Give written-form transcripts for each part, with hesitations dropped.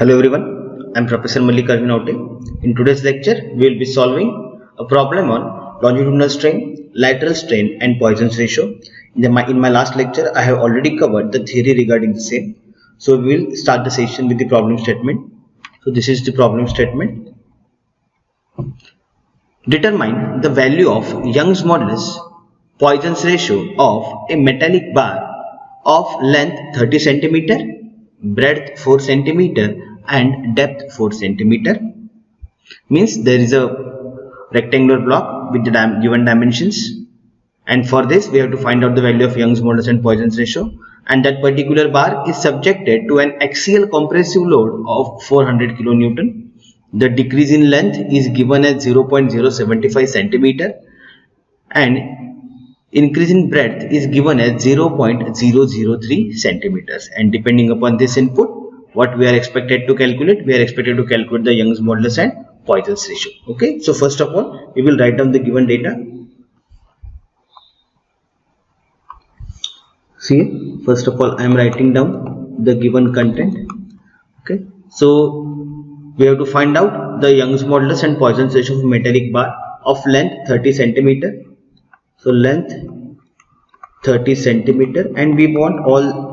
Hello everyone, I am Professor Mallikarjun Aute. In today's lecture, we will be solving a problem on longitudinal strain, lateral strain and Poisson's ratio. In my last lecture, I have already covered the theory regarding the same. So we will start the session with the problem statement. So this is the problem statement. Determine the value of Young's modulus Poisson's ratio of a metallic bar of length 30 cm, breadth 4 cm and depth 4 cm. Means there is a rectangular block with the given dimensions, and for this we have to find out the value of Young's modulus and Poisson's ratio, and that particular bar is subjected to an axial compressive load of 400 kN. The decrease in length is given as 0.075 centimeter and increase in breadth is given as 0.003 centimeters, and depending upon this input, what we are expected to calculate, we are expected to calculate the Young's modulus and Poisson's ratio. Okay, so first of all we will write down the given data. See, first of all I am writing down the given content. Okay, so we have to find out the Young's modulus and Poisson's ratio of metallic bar of length 30 centimeter. So length 30 centimeter, and we want all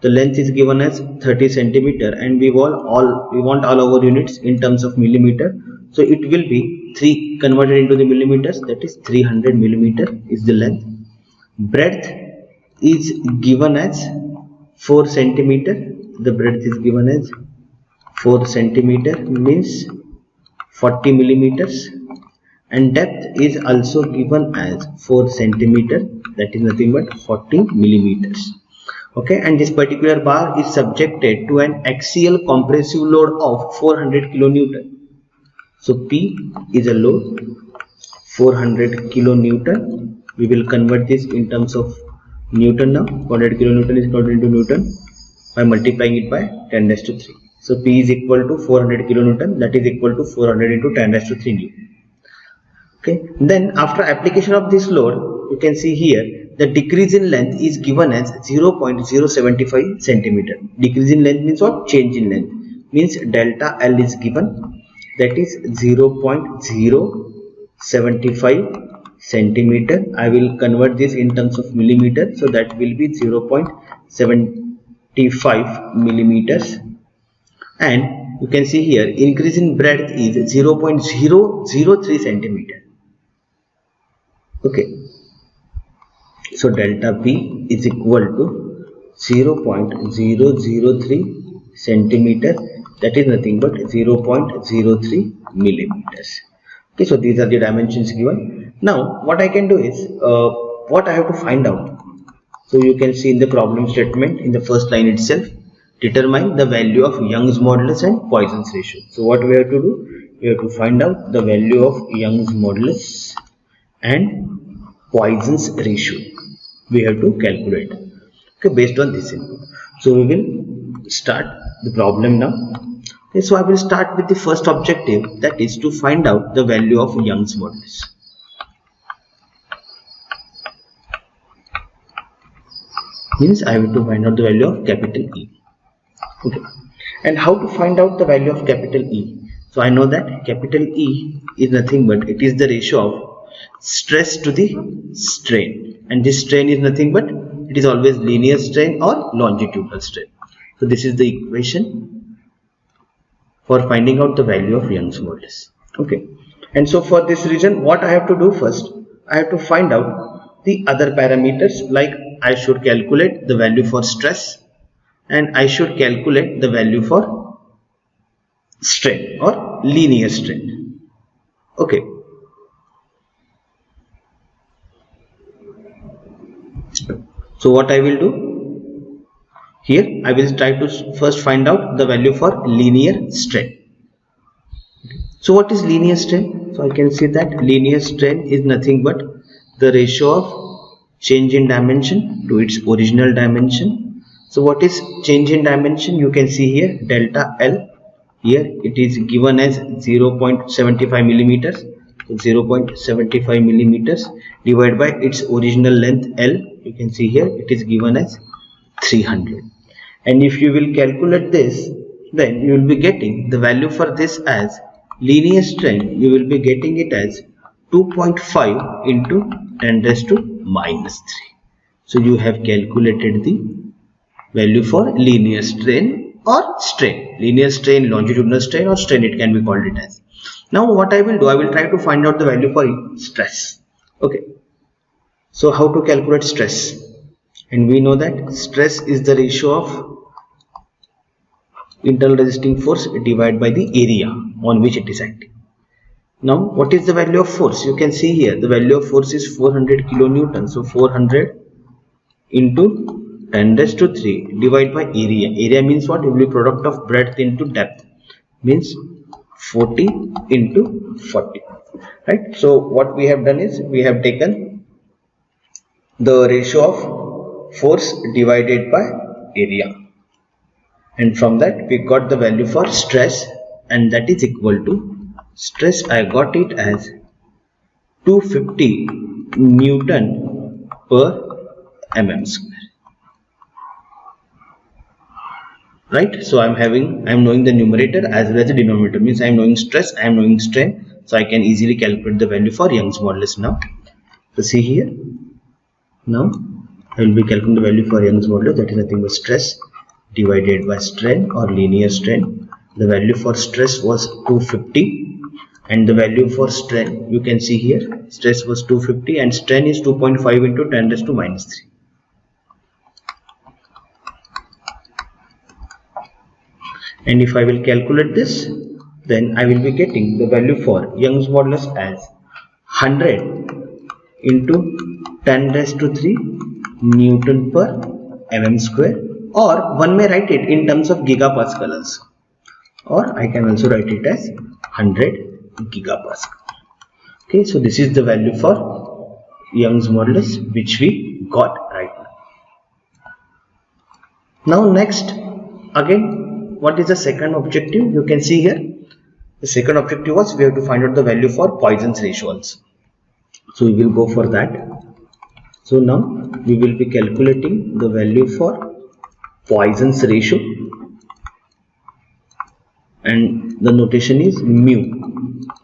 the length is given as 30 centimeter, and we want all our units in terms of millimeter. So it will be 3 converted into the millimeters, that is 300 millimeter is the length. Breadth is given as 4 centimeter. The breadth is given as 4 centimeter, means 40 millimeters, and depth is also given as 4 centimeter, that is nothing but 40 millimeters. Okay, and this particular bar is subjected to an axial compressive load of 400 kilonewton. So P is a load 400 kilonewton. We will convert this in terms of Newton now. 400 kilonewton is converted into Newton by multiplying it by 10 raised to 3. So P is equal to 400 kilonewton, that is equal to 400 into 10 raised to 3 Newton. Okay, then after application of this load, you can see here the decrease in length is given as 0.075 centimeter. Decrease in length means what? Change in length, means delta L is given, that is 0.075 centimeter. I will convert this in terms of millimeter, so that will be 0.75 millimeters. And you can see here increase in breadth is 0.003 centimeter. Okay, so delta P is equal to 0.003 centimeter, that is nothing but 0.03 millimeters. Okay, so these are the dimensions given. Now what I can do is what I have to find out. So you can see in the problem statement in the first line itself, determine the value of Young's modulus and Poisson's ratio. So what we have to do, we have to find out the value of Young's modulus and Poisson's ratio. We have to calculate, okay, based on this input. So we will start the problem now. Okay, so I will start with the first objective, that is to find out the value of Young's modulus. Means I have to find out the value of capital E. Okay, and how to find out the value of capital E? So I know that capital E is nothing but it is the ratio of stress to the strain, and this strain is nothing but it is always linear strain or longitudinal strain. So this is the equation for finding out the value of Young's modulus. Okay, and so for this reason what I have to do first, I have to find out the other parameters, like I should calculate the value for stress and I should calculate the value for strain or linear strain. Okay, so what I will do here, I will try to first find out the value for linear strain. So what is linear strain? So I can see that linear strain is nothing but the ratio of change in dimension to its original dimension. So what is change in dimension? You can see here delta L. Here it is given as 0.75 millimeters. So 0.75 millimeters divided by its original length L. You can see here it is given as 300. And if you will calculate this then you will be getting the value for this as linear strain. You will be getting it as 2.5 into 10 raised to minus 3. So you have calculated the value for linear strain or strain. Linear strain, longitudinal strain or strain, it can be called it as. Now what I will do, I will try to find out the value for stress. Okay. So how to calculate stress? And we know that stress is the ratio of internal resisting force divided by the area on which it is acting. Now what is the value of force? You can see here the value of force is 400 kilonewton. So 400 into 10 raised to 3 divided by area. Area means what? It will be product of breadth into depth, means 40 into 40, right? So what we have done is we have taken the ratio of force divided by area, and from that we got the value for stress, and that is equal to stress. I got it as 250 Newton per mm square, right? So I'm knowing the numerator as well as the denominator, means I'm knowing stress, I'm knowing strain, so I can easily calculate the value for Young's modulus now. So see here, now I will be calculating the value for Young's modulus, that is nothing but stress divided by strain or linear strain. The value for stress was 250 and the value for strain, you can see here, stress was 250 and strain is 2.5 into 10 raised to minus 3. And if I will calculate this, then I will be getting the value for Young's modulus as 100 into 10 raised to 3 Newton per mm square, or one may write it in terms of gigapascal also, or I can also write it as 100 gigapascal. Okay, so this is the value for Young's modulus which we got right now. Now next, again, what is the second objective? You can see here the second objective was we have to find out the value for Poisson's ratio also. So we will go for that. So now we will be calculating the value for Poisson's ratio, and the notation is mu.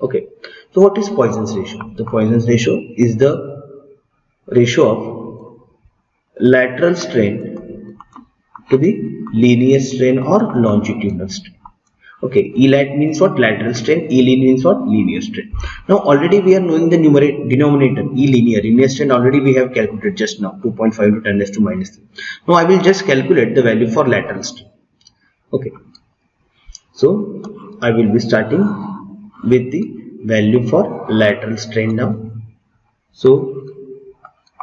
Okay, so what is Poisson's ratio? The Poisson's ratio is the ratio of lateral strain to the linear strain or longitudinal strain. Okay, E-lat means what? Lateral strain. E-linear means what? Linear strain. Now already we are knowing the denominator, linear strain already we have calculated just now, 2.5 to 10 raised to minus 3. Now I will just calculate the value for lateral strain. Okay, so I will be starting with the value for lateral strain now. So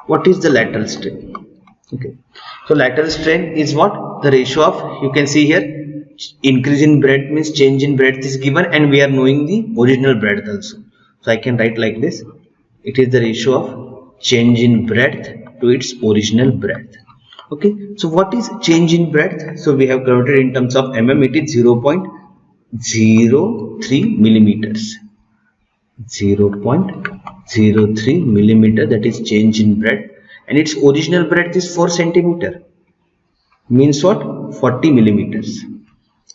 what is the lateral strain? Okay, so lateral strain is what? The ratio of, you can see here, increase in breadth means change in breadth is given, and we are knowing the original breadth also. So I can write like this: it is the ratio of change in breadth to its original breadth. Okay, so what is change in breadth? So we have converted in terms of mm. It is 0.03 millimeters. 0.03 millimeter, that is change in breadth, and its original breadth is 4 centimeter, means what? 40 millimeters.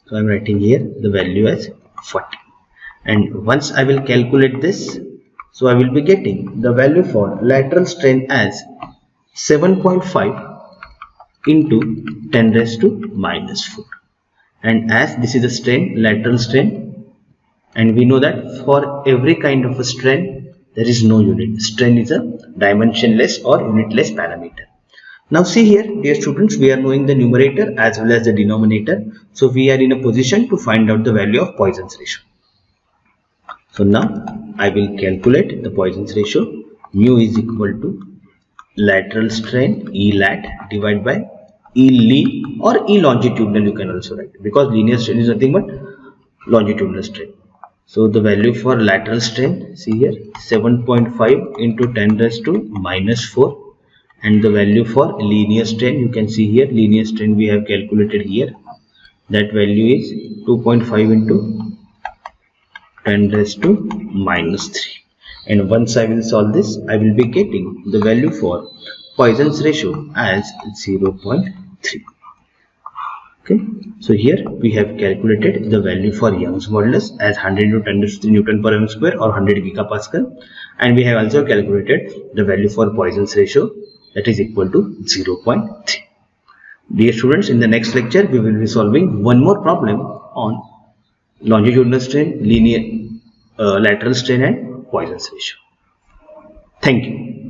So I am writing here the value as 40, and once I will calculate this, so I will be getting the value for lateral strain as 7.5 into 10 raised to minus 4, and as this is a strain, lateral strain, and we know that for every kind of a strain there is no unit. Strain is a dimensionless or unitless parameter. Now see here, dear students, we are knowing the numerator as well as the denominator. So we are in a position to find out the value of Poisson's ratio. So now I will calculate the Poisson's ratio. Mu is equal to lateral strain E-lat divided by E-lean or E-longitudinal, you can also write, because linear strain is nothing but longitudinal strain. So the value for lateral strain, see here, 7.5 into 10 raised to minus 4. And the value for linear strain, you can see here, linear strain we have calculated here, that value is 2.5 into 10 raised to minus 3. And once I will solve this, I will be getting the value for Poisson's ratio as 0.3. Okay, so here we have calculated the value for Young's modulus as 100 into 10 to the Newton per m square or 100 gigapascal, and we have also calculated the value for Poisson's ratio, that is equal to 0.3. Dear students, in the next lecture we will be solving one more problem on longitudinal strain, linear lateral strain and Poisson's ratio. Thank you.